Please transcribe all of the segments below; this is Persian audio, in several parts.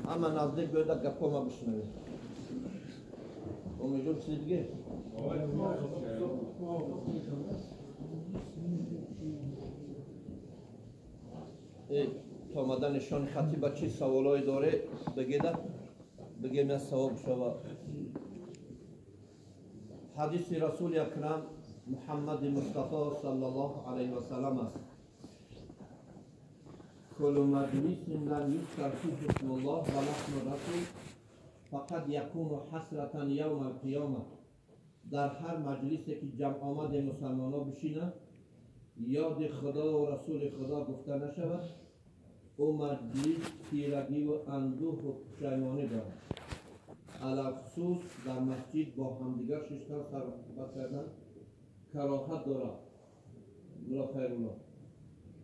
اما نزدیک بیاید گپا ما بشنوید. امیدوارم چیزی دیگه؟ تا آمدن نشان خطی بچه سوالای داره بگیده بگیم از ثواب شود. حدیث رسول اکرم محمد مصطفى صلی الله علیه و سلم است. كل مجلس لم يذكر فيه اسم الله ولحم الرسول فقد يكون حسرة يوم القيامة. در هر مجلسی که جمع آمد مسلمان ها بشینند یاد خدا و رسول خدا گفته نشود، او مجلس تیرگی و اندوه و پشیمانی دارد. علی خصوص در مسجد با همدیگر ششتر صحبت کردن کراهت دارد. ملا خیر الله.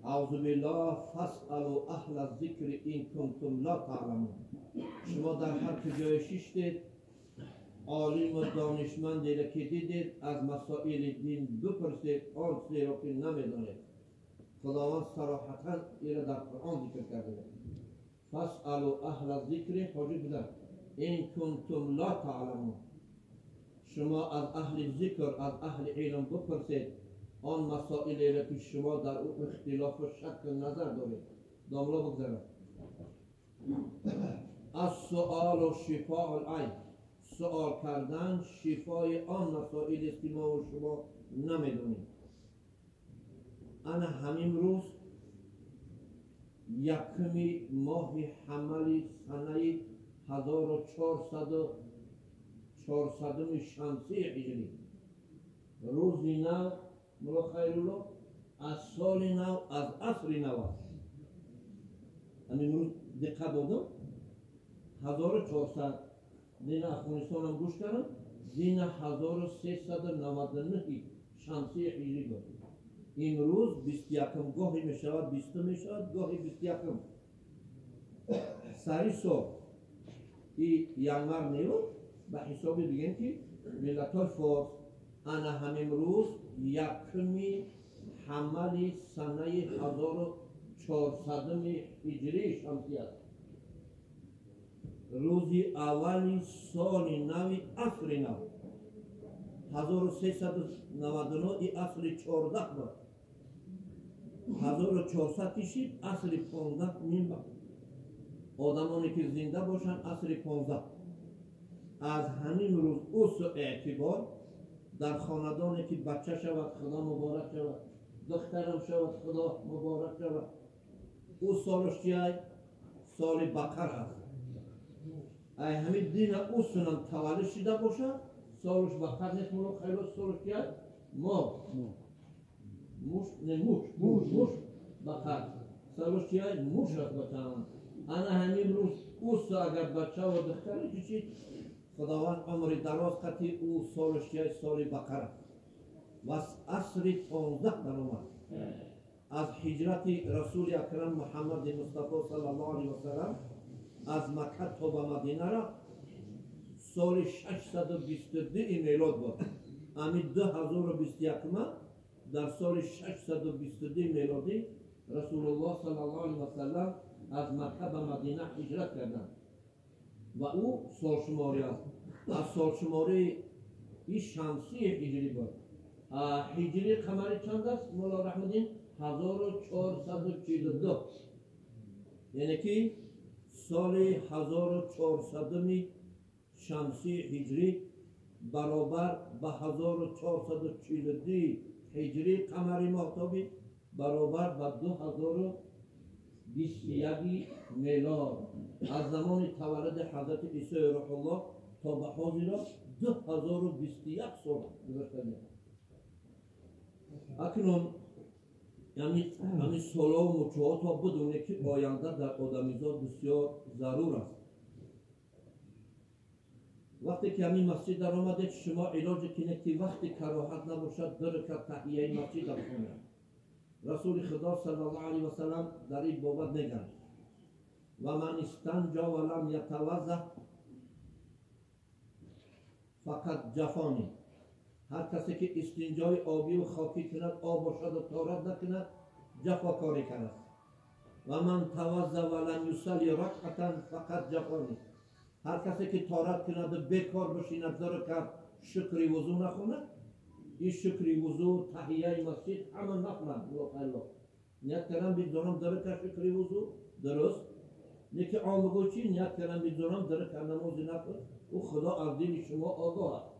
اعوذ بالله فاسألوا اهل الذکر ان کنتم لا تعلمون. شما در هر کجای ششتید عالم و دانشمند را که دیدید از مسائل دین بپرسید آن چیزی را که نمیدانید. خداوند صراحتا این را در قرآن ذکر کرده. فاسألوا اهل الذکر حاجی بدن این کنتم لا تعلمون. شما از اهل ذکر از اهل علم بپرسید آن مسائلی را که شما در او اختلاف و شک و نظر دارید. داملا بگذارم. از سؤال و شفاء العین. سؤال کردن شفای آن مسائلی است که ما و شما نمیدونیم. انا همین روز یکمی ماه حمل سنه 1400 شمسی هجری روزی نو ملا خیرالله از سال نو از عصر نو است. همین روز دقت دادم 1400 دین افغانستان هم گوش کردم دین 1399 شمسی هجری بود. امروز 21 گاهی می شود 20 می شود گاهی 21 سری سال این ینور نیو به حساب دیگه که ملت های فارس انا همین روز یکمی حمل سنه 1400 هجری شمسی است. روزی اولی سال نوی عصر نو 1399 ای عصر 14 بود. 1400 کشید عصر 15 نیم بود. آدمانی که زنده باشن عصر 15. از همین روز اوس اعتبار در خاندانی که بچه شود خدا مبارک شود، دخترم شود خدا مبارک شود، او سالش چیه؟ سال بقر است. ای همین دین او سنم تولد شده باشه سالش بقر نیست. مولو خیلی سالش چیه؟ ما موش نه موش بقر سالش چیه؟ موش است بچه هم. انا همین روز اوست اگر بچه و دختری کشید خداوند عمر دراز قطعی او سالش چیه؟ سال بقر و عصر 15 در آمد. از هجرت رسول اکرم محمد مصطفى صلی الله علیه و سلم از مکه تا به مدینه را سال 622 میلاد بود. امی 2021 در سال 622 میلادی رسول الله صلی الله علیه و سلم از مکه به مدینه هجرت کردند و او سال شماری است. از سال شماری این شمسی هجری بود. هجری قمری چند است مولا رحمدین؟ 1442 یعنی که سال 1400 شمسی هجری برابر به 1442 هجری قمری ماهتابی برابر به 2021 میلاد. از زمان تولد حضرت عیسی روح الله تا به حاضر 2021 سال گذشته است. اکنون یعنی سالا و مچوها تا بدونه که آینده در آدمیزاد بسیار ضرور است. وقتی که همین مسجد در آمده شما علاج کنید که وقتی کراهت نباشد در رکعت تحیه مسجد در خونه. رسول خدا صلی الله علیه و سلم در این بابت میگن و من استنجا ولم یتوضا فقط جفانی. هر کسی که استنجای آبی و خاکی کند آب باشد و طهارت نکند جفاکاری کند. و من توضأ ولم یصلی رکعة فقط جفانی. هر کسی که طهارت کند و بیکار بشیند ذره کرد شکری وضو نخونه، این شکری وضو تحیه مسجد همه نخونند. نیت کردن بیدارم ذره کرد شکری وضو درست. نیکی عام بگو چی؟ نیت کردن بیدارم ذره کرد نماز نخون و خدا از دل شما آگاه است.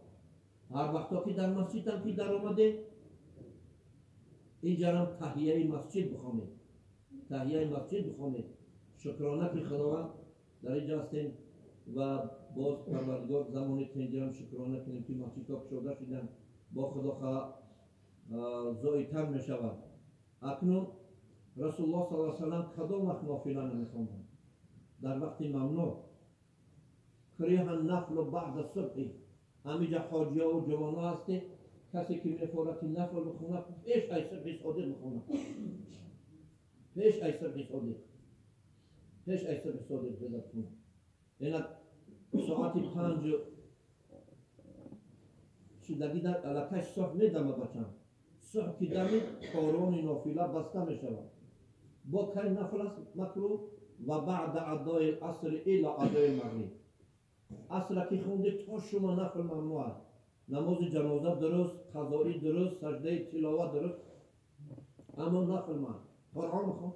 هر وقتا که در مسجد هم که در آمده اینجا هم تحیه مسجد بخونید، تحیه مسجد بخونید. شکرانه که خداوند در اینجا هستیم و باز پروردگار زمانی که اینجا هم شکرانه کنیم که مسجد ها شده شدن با خدا زایتر می شود. اکنون رسول الله صلی الله علیه وسلم کدام وقت نافله نمیخواندند؟ در وقت ممنوع. کریه نفل بعد الصبح. همینجا حاجی ها و جوان ها هستی کسی که میخوره که نفل بخونه پیش ای صبح صادق بخونه، پیش ای صبح صادق، پیش ای صبح صادق بزد کنه. اینا ساعتی 5 شدگی در علاقه صبح میدمه بچم. صبح که دمید کاران نافله بسته میشود. با که نفل است مکروه و بعد ادای العصر الی ادای المغرب. عصر که خونده تا شما نفل ممنوع است. نماز جنازه درست، قضایی درست، سجده تلاوت درست، اما نفل ممنوع. قرآن بخون.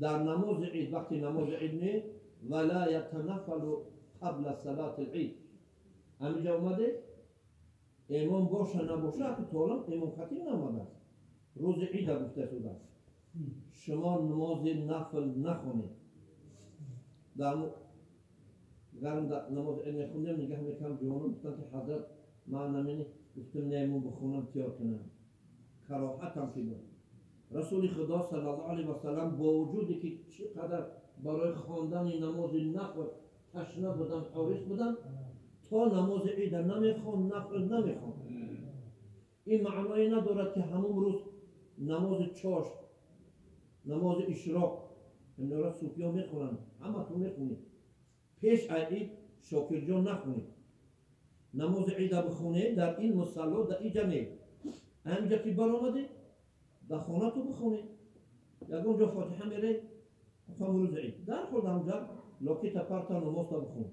در نماز عید وقتی نماز عید می ولا یتنفل قبل صلاة العید. همینجا اومده امام باشه نباشه که طالم امام خطیب نماده است. روز عید گفته شده است شما نماز نفل نخونید. در نماز عید میخوندم نگه میکنم جوانم گفتن که حضرت من نمینی گفتم نیمون بخونم تیار کنم کراحت هم که بود. رسول خدا صلی الله علیه و سلم با وجودی که چقدر برای خواندن نماز نفل تشنه بودن حریص بودن تا نماز عید نمیخوان نفل نمیخوان. این معنی ندارد که همون روز نماز چاشت، نماز اشراق این را صوفیا میخونن، همه تو میخونید. پیش عید شاکر جان نخونید. نماز عید بخونید در این مصلا در این جمعه همینجا که برآمده در خانه تو بخونید. یکونجا فاتحه میره هم روز عید در خود همجا لاکیت پرتا نماز تا بخون.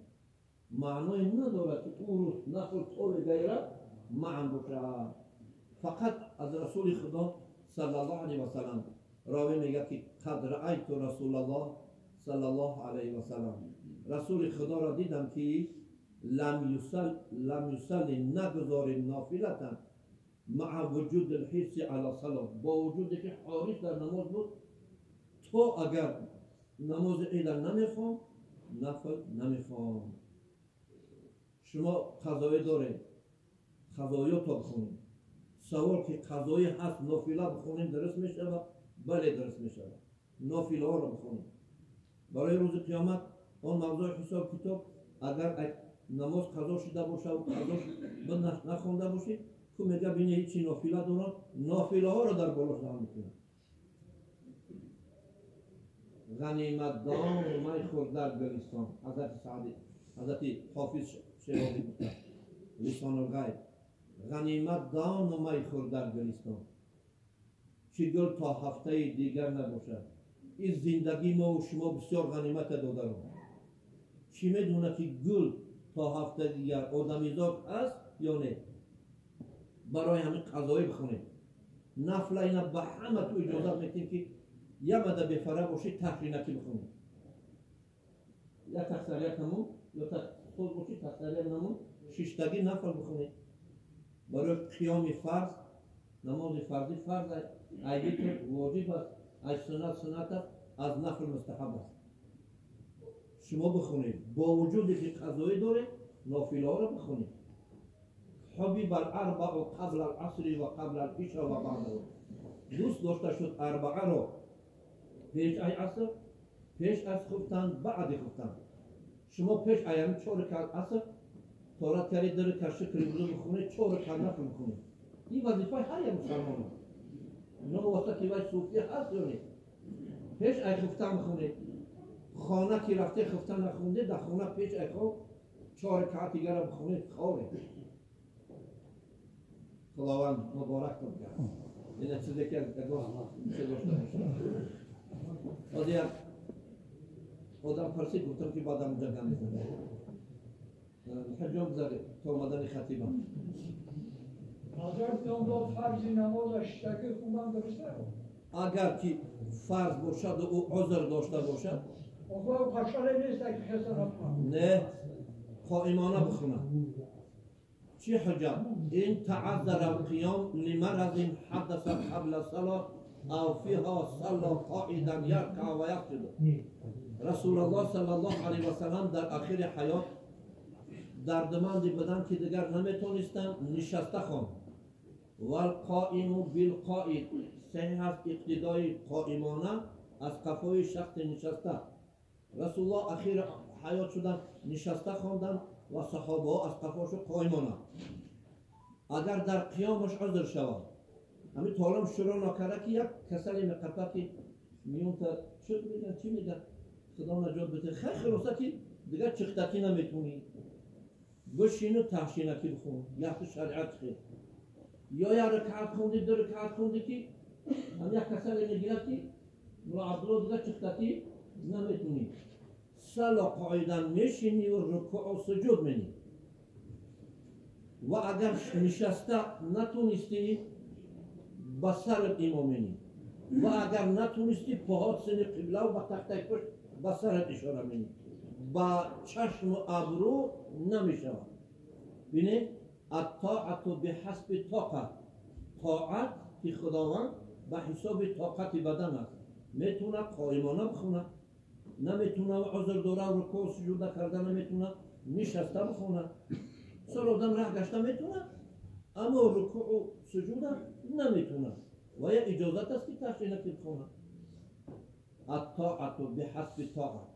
معنی ندارد که اون روز نفل طول غیره معن باشه. فقط از رسول خدا صلی الله علیه و سلم راوی میگه که قد رأیت رسول الله صلی الله علیه و سلم رسول خدا را دیدم که لم یصلی نگذار نافلتا مع وجود الحرص علی صلاة. با وجودی که حریص در نماز بود تو اگر نماز عید نمیخوام نفل نمیخوام. شما قضایی دارید قضایی تا بخونید. سوال که قضایی هست نافله بخونید درست میشه؟ بله درست میشه. نافله ها را بخونید برای روز قیامت. آن موضوع حساب کتاب اگر نماز قضا شده باشه و قضا نخونده باشید که میگه بینه هیچی نافله دارن، نافله ها را در بالا جمع میکنن. غنیمت دان می خورد در گلستان. حضرت سعدی حضرت حافظ شیرازی گفتن لسان الغیب غنیمت دان و می خورد در گلستان. چه گل تا هفته دیگر نباشد. این زندگی ما و شما بسیار غنیمت داده رو. چی میدونه که گل تا هفته دیگر آدمیزاد است یا نه؟ برای همین قضایی بخونید. نفل اینا به همه تو اجازت میتیم که یه مده بفره باشید تحرینکی بخونید. یا تخصریت همون یا خود باشید تخصریت همون ششتگی نفل بخونید. برای قیام فرض نماز فرضی فرض ایدی که واجب است، ای سنت است، از نفل مستحب است. شما بخونید با وجودی که قضایی داره نافله ها را بخونید. حبیب الاربع قبل العصر و قبل العشاء و بعده. دوست داشته شد اربعه را پیش ای عصر پیش از خفتن بعد خفتن. شما پیش ایام 4 رکعت عصر طهارت کردید در رکعت شکر وضو بخونید 4 رکعت نفل بخونید. این وظیفه هر یک مسلمان است. نه واسه که وای صوفی هست یا نه. پیش ای خفتن بخونید. خانه که رفته خفتن نخونده در خانه پیش ای خواب 4 رکعت دیگر را بخونید خوابه. خداوند مبارک کنه. این چیزی که اگه چه داشته باشه آدم پرسید گفتم که بعدم اونجا گم میزنه حجام بذاره تا اومدن خطیبم اگر دنبال فرضی نماز شکل خوندن درسته؟ اگر که فرض باشد و او عذر داشته باشد آقا پشکاله نیست که خسارت کنم نه قائمانه بخونه چی حجاب این تعذر القیام لمرض حدث قبل الصلاة او فيها صلى قائدا يركع و يسجد رسول الله صلی الله علیه و سلم در آخر حیات دردمندی بدن که دیگر نمیتونستن نشسته خوان و القائم بالقائد صحیح است اقتدای قائمانه از قفای شخص نشسته رسول الله آخر حیات شدن نشسته خواندن و صحابه از قفاشو قائمانه اگر در قیامش عذر شود همین طالم شروع نکرده که یک کسلی مقطع که میون تا چه میگن چی میگن خدا نجات بده خیلی خلاصه که دیگر چختکی نمیتونی بشین و تحشینکی بخون یک شریعت خیلی یا یک رکعت خوندی دو رکعت خوندی که هم یک کسلی میگیره که مولا عبدالله دیگر چختکی نمیتونی سلا قاعدن میشینی و رکوع و سجود منی و اگر نشسته نتونستی با سر امامینی و اگر نتونستی پاهات سنی قبله و با تختای پشت با سرت اشاره منی با چشم و ابرو نمیشود بینید الطاعت بحسب طاقت طاعت که خداوند به حساب طاقت بدن است میتونه قائمانه بخونه نمیتونه و عذر داره و رکوع و سجود کرده نمیتونه نشسته بخونه سر آدم ره گشته میتونه اما رکوع و سجود نمیتونه و یا اجازت است که تحشینکی بخونه الطاعت بحسب طاقت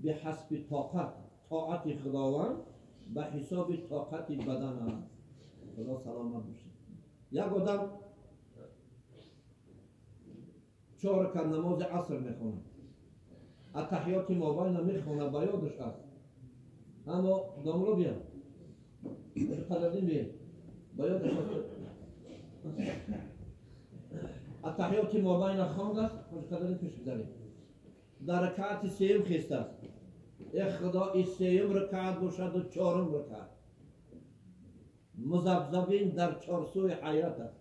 بحسب طاقت طاعت خداوند به حساب طاقت بدن است خدا سلامت باشه یک آدم 4 رکعت نماز عصر میخونه التحیات مابین میخونه با یادش است اما داملو بیا قدردین بیا با یادش است التحیات مابین خواند است قدردین پیش بذاریم در رکعت سیم خیست است خدا ای سیم رکعت باشد و 4م رکعت مذبذبین در 4 سوی حیات است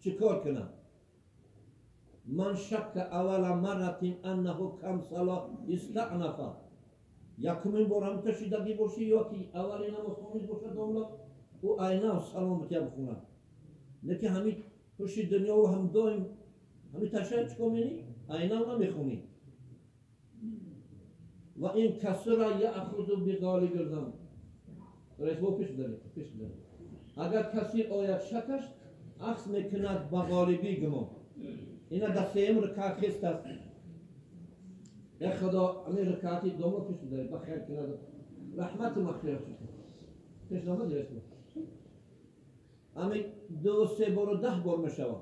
چیکار کنم من شک اول مرت انه کم صلا استعنف یکمین بار هم تشیدگی باشی یا که اولی نماز خونید باشد داملا او اینه و سلامتی بخونه نه که همین پشت دنیا و هم دایم همین تشهد چکا مینی اینه و نمیخونی و این کسر یأخذ بغالب الظن رئیس با پیش داریم اگر کسی آید شکش عکس میکند با غالبی گمان اینا در سیم رکعت خیست است یا خدا همین رکعتی دوم پیش داریم بخیر کنید رحمت و مغفرت شد پیش نامه درست بود همین 2-3 بار و 10 بار میشود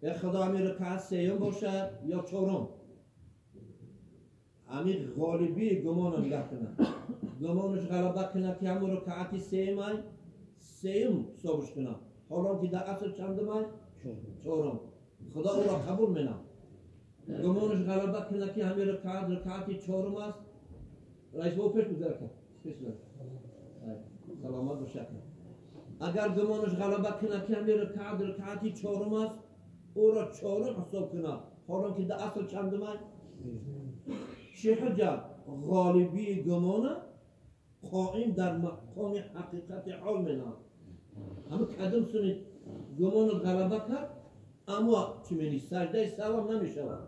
یا خدا همین رکعت سیم باشد یا 4م همین غالبی گمان نگاه کنه گمانش غلبه کنه که همون رکعتی سیم حسابش کنه حالا که در اصل چندم 4م خدا او را قبول منه گمانش غلبه کنه که همین رکعتی 4م است رئیس با پیش بذاره کن سلامت باشه اگر گمانش غلبه کنه که همین رکعتی 4م است او را 4م حساب کنه حالا که در اصل چندم چه حجت غالبی گمانه قائم در مقام حقیقت حال منه همه قدم سنید گمان غلبه کرد اما چی منی سجده سوام نمیشود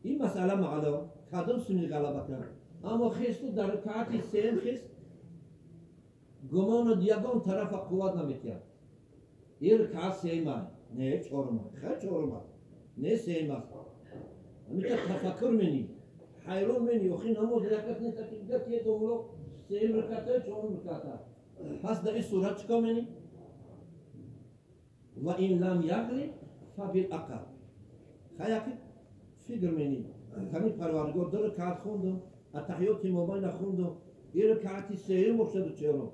این مسئله معلوم قدم سنید غلبه کرد اما خیست در رکعت سیم خیست گمان دیگان طرف قوت نمیتید این رکعت سیم است نه 4م خیلی 4م نه سیم است همیشه تفکر منی حیران منی و خیلی نماز رکعت نیست که گفت یه دوملو سیم رکعت 4م رکعت پس در این صورت چکا منی و این لم یغلب فبالاقل خیلی فکر منی کمی پروردگار 2 رکعت خوندم التحیات مابین خوندم این رکعتی سیم باشد و 4م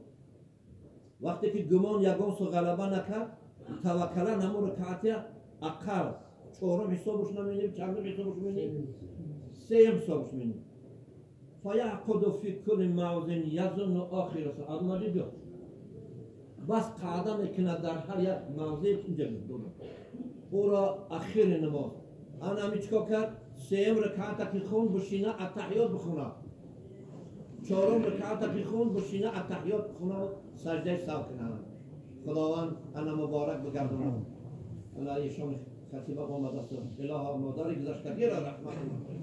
وقتی که گمان یگان سو غلبه نکرد توکلا همون رکعتی اقل چهارم حسابش نمینیم چندم حسابش می‌بینیم سیم حسابش می‌بینیم فیعقد فی کل موضع یظن آخر الصلاة آدم بیا بس قاعده میکنه در هر یک موضع اینجا می‌دونه او را اخیر نماز آن همی چکا کرد سیم رکعت که خون بشینه اتحیات بخونه چهارم رکعت که خون بشینه اتحیات بخونه و سجده سو کنه خداوند انا مبارک بگردونه الله ایشان خطیبه آمده است اله مادر گذشتگی را رحمت کنه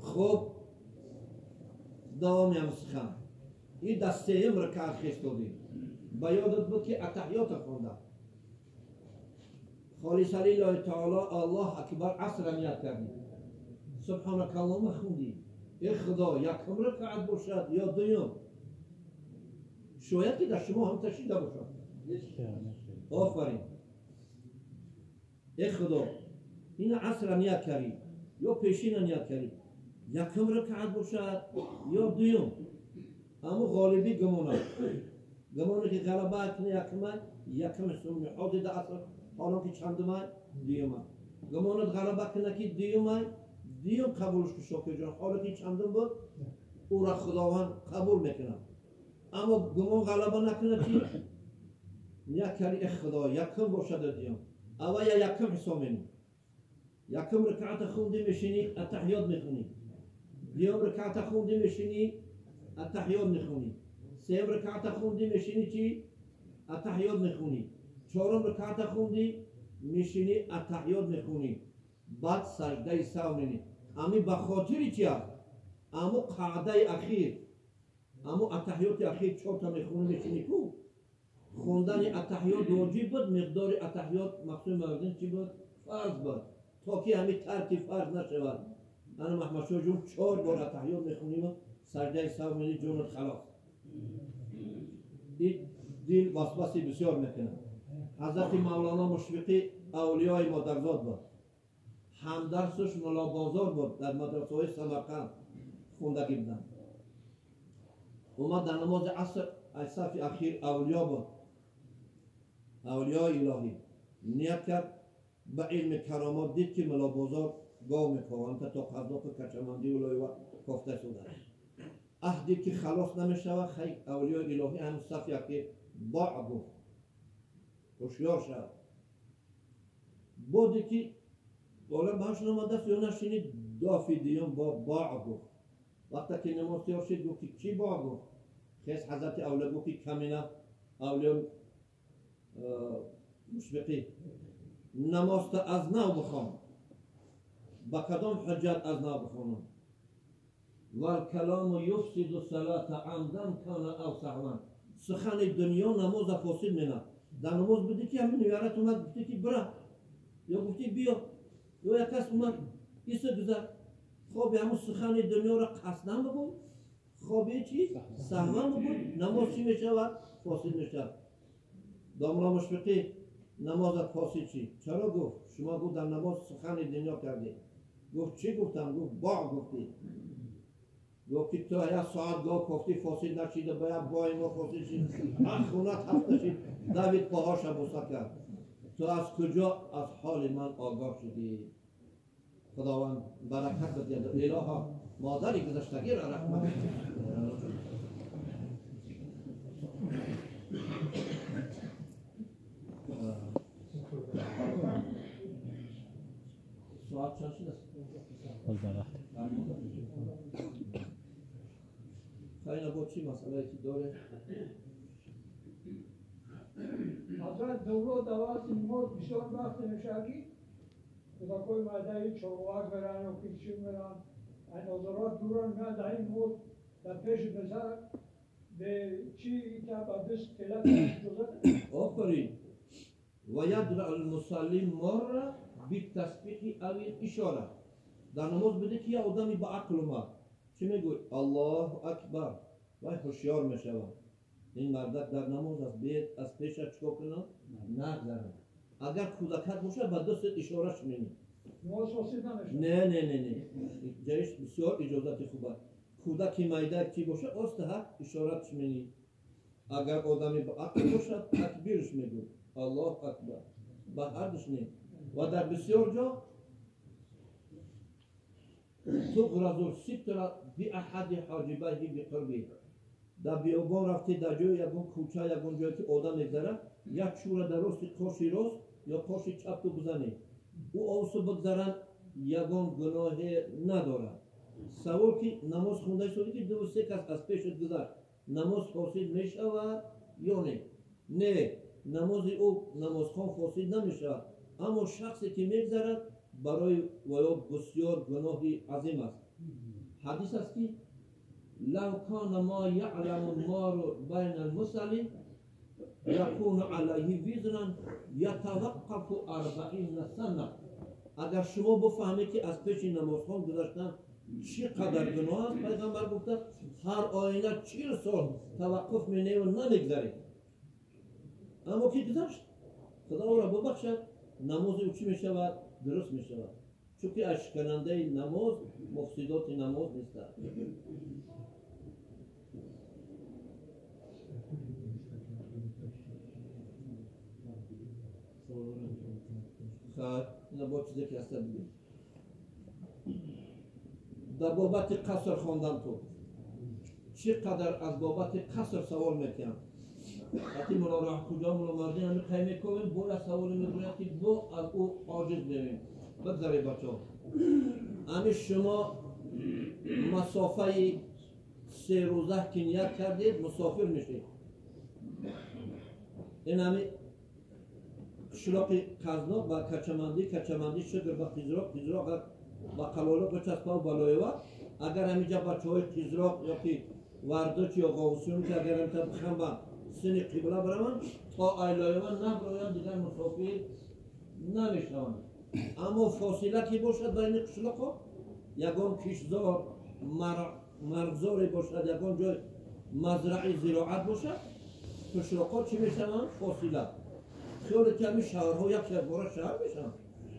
خب دوام سخن این دستهیم رکعت خیستادی با یادت بود که اتحیات خونده خالص لله تعالی الله اکبر عصر نیت کردی سبحانك اللهم خوندی ای خدا یکم رکعت باشد یا دویم شاید که در شما هم تشیده باشد آفرین ای خدا این عصر نیت کردی یا پیشین نیت کردی یکم رکعت باشد یا دویم اما غالبی گمانه که غلبه کنه یکم سنی حدود عصر حالا که چندمه دیومه گمانت غلبه کنه که دیوم قبولش که شکر جان حالا که چندم بود او را خداوند قبول میکنه اما گمان غلبه نکنه که یکری خدا یکم باشد دیوم اول یا یکم حساب میکنی یکم رکعت خوندی میشینی اتحیات میخونی دیوم رکعت خوندی میشینی اتحیات میخونی سیم رکعت خوندی میشینی چی؟ اتحیات میخونی چهارم رکعت خوندی میشینی اتحیات میخونی بعد سجده سهو میکنی امی بخاطر چی هست؟ اما قاعده اخیر اما اتحیات اخیر چهار تا میخونی میشینی کو خوندن اتحیات واجب بود مقدار اتحیات مقصود موازین چی بود؟ فرض بود تا که همی ترک فرض نشود انا محمد شاه جون 4 بار اتحیات میخونیم و سجده سهو میکنی جونت خلاص این دل وسوسه بسیار میکنه حضرت مولانا مشفقی اولیای مادرزاد بود همدرسش ملا بازار بود در مدرسه های سمرقند خوندگی بودن اومد در نماز عصر صف اخیر اولیا بود اولیای الهی نیت کرد به علم کرامات دید که ملا بازار گاو میکوانت تا قذاق کچمندی اولای و کفته شده دید که خلاص نمیشود خیلی اولیای الهی هم صف اخیر باع گفت هوشیار شد بودی که بالا باش نماده است یا نشینید دافی دیون با باع گفت وقتی که نماز تیار شد گفت که چی باع گفت خیز حضرت اولا گفت که کمینه اولا مشفقی نماز تا از نو بخوان با کدام حجت از نو بخوانم والکلام یفسد الصلاة عمدا کان او سهوا سخن دنیا نماز فاسد مینه در نماز بودی که همین نیارت اومد گفتی که برا یا گفتی بیا یا یک کس اومد ایسا گذر خوابی همون سخن دنیا را قصدن بگو خوابی چی؟ سهوا بگو نماز چی میشود؟ فاسد میشود داملا مشفقی نمازت فاسد چی؟ چرا گفت؟ شما گفت در نماز سخن دنیا کردی گفت چی گفتم؟ گفت باع گفتی گفت که تو یک ساعت گاه کفتی فاسد نشیده باید بای ما فاسد شید خونت هفته شید دوید پاهاش بوسه کرد تو از کجا از حال من آگاه شدی خداوند برکت بده الها مادری گذشتگی را رحمت ساعت چند شده خیلی با چی مسئله که داره حضرت دولت دوست موت بسیار وقت نشاگی خدا کوئی مادری چوباگ برن و کلشیم برن این نظرات دوران میاد در این موت در پیش بزر به چی که با دست کلت جزد آفرین و یدرع المسلم مره بالتسبیح او اشاره در نماز بده که یه آدمی با عقل اومد چی میگوی؟ الله اکبر و هوشیار میشود. این مردک در نماز است، بیاید از پیشش چیکار کنم؟ نگذرم. اگر کودکت باشه با دست اشارهش می‌کنی. نماز فاسد نمیشه. نه. جایش بسیار اجازت خوبه. کودک میدک چی باشه استها اشارهش می‌کنی. اگر آدمی با عقل باشه تکبیرش میگو. الله اکبر. با هر دشنی. و در بسیار جا تغرز الستر بأحد حاجبیه بقربه. در بیابان رفتی در جای یکون کوچه یکون جایی که آدم میگذره یک شوره در راست قاشی راست یا قاشی چپ تو بزنی او آوسو بگذرن یکون گناه نداره. سوال که نماز خونده شده که دو سه کس از پیشت گذشت نماز فاسد میشود یا نه؟ نه، نماز او نمازخوان فاسد نمیشود، اما شخصی که میگذرد برای ویا بسیار گناهی عظیم است. حدیث است که لو کان ما یعلم المار بین المصلی یکون علیه وزرا یتوقف 40 سنه. اگر شما بفهمید که از پیش نمازخوان گذاشتن چقدر گناه است، پیغمبر گفته هر آینه 40 سال توقف مینه و نمیگذارید. اما که گذاشت خدا او را ببخشد نماز او چی میشود؟ درست میشود، چون که اشکننده نماز مفسدات نماز نیست. خب اینا با چیزی که هسته بگیم در بابت قصر خواندن تو چقدر از بابت قصر سوال میکنم. وقتی مولا راه کجا مولا مردی همه قیمه کنیم باید سوال میگوید که با از او عاجز بمیم. بگذاری بچه ها همه شما مسافه 3 روزه که نیت کردید مسافر میشید. این همه شلاق قزناق و کچمندی شگر و قیزراق و قلاله بچسبه و بلایوه. اگر همینجا بچه های قیزراق یا که ورداچ یا غاوسیون که اگر همینجا بخم و سن قبله برمان تا ایلایوه نبراین دیگر مسافر نمیشنوند. اما فاصله که باشد بین قشلاق ها یکان کشزار مرغزاری باشد یکان جای مزرعی زراعت باشد قشلاق ها چی میشنوند؟ فاصله. خیال کمی شهرها یک شهر باره شهر میشن.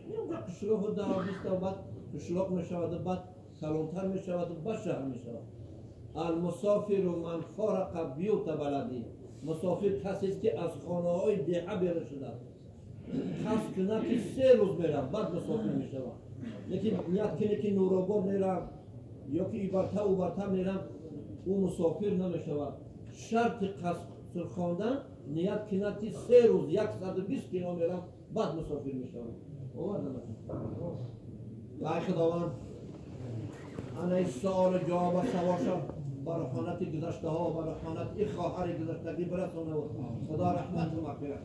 اینجا قشلاق ها 10-20 تا بعد قشلاق میشود بعد کلانتر میشود بعد شهر میشود. المسافر من فارق بیوت بلدی. مسافر کسی است که از خانه های دیگه بیرون شده. قصد کنه که 3 روز میرم بعد مسافر میشود. لیکن نیت کنه که نورآباد میرم یا که ایبرتا میرم او مسافر نمیشود. شرط قصر خواندن نیت کنه که 3 روز 120 کیلومتر میرم بعد مسافر میشود. ای خداوند انا سوال جواب سواشم برای خانت گذشته ها برای خانت این خواهر گذشتگی برسونه و خدا رحمت و مغفرت